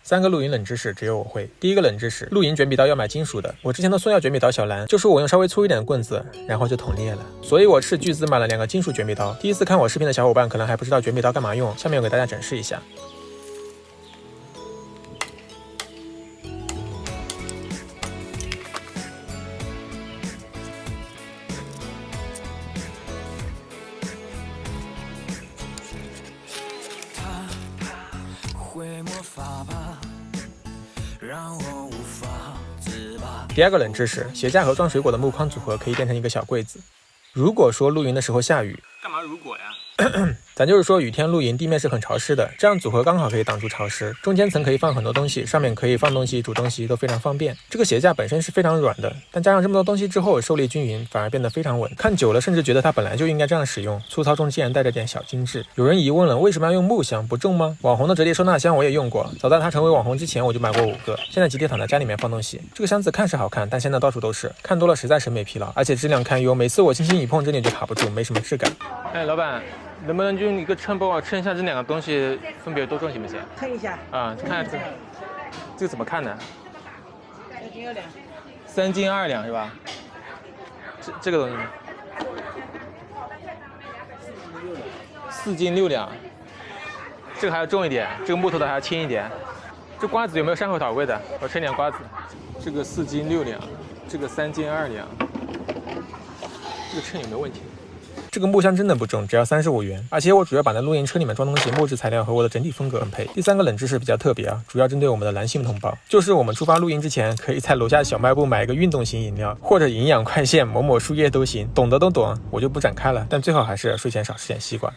3个露营冷知识只有我会。第一个冷知识，露营卷笔刀要买金属的。我之前的松药卷笔刀小蓝，就是我用稍微粗一点的棍子，然后就捅裂了，所以我斥巨资买了2个金属卷笔刀。第一次看我视频的小伙伴可能还不知道卷笔刀干嘛用，下面我给大家展示一下。会魔法吧，让我无法自拔。第二个冷知识，鞋架和装水果的木框组合可以变成一个小柜子。如果说露营的时候下雨，干嘛如果呀？咱就是说雨天露营地面是很潮湿的，这样组合刚好可以挡住潮湿，中间层可以放很多东西，上面可以放东西煮东西都非常方便。这个鞋架本身是非常软的，但加上这么多东西之后受力均匀，反而变得非常稳，看久了甚至觉得它本来就应该这样使用，粗糙中竟然带着点小精致。有人疑问了，为什么要用木箱，不重吗？网红的折叠收纳箱我也用过，早在它成为网红之前我就买过5个，现在集体躺在家里面放东西。这个箱子看是好看，但现在到处都是，看多了实在审美疲劳，而且质量堪忧，每次我轻轻一碰这里就卡不住，没什么质感。哎，老板，能不能就用一个秤帮我称一下这2个东西分别多重行不行？称一下啊，看这个怎么看呢？3斤2两。3斤2两是吧？这个东西呢？4斤6两。这个还要重一点，这个木头的还要轻一点。这瓜子有没有山口桃味的？我称点瓜子。这个4斤6两，这个3斤2两。这个秤有没有问题？这个木箱真的不重，只要35元，而且我主要把那露营车里面装东西，木质材料和我的整体风格很配。第3个冷知识比较特别啊，主要针对我们的男性同胞，就是我们出发露营之前，可以在楼下小卖部买一个运动型饮料，或者营养快线、某某树叶都行，懂的都懂，我就不展开了。但最好还是睡前少吃点西瓜。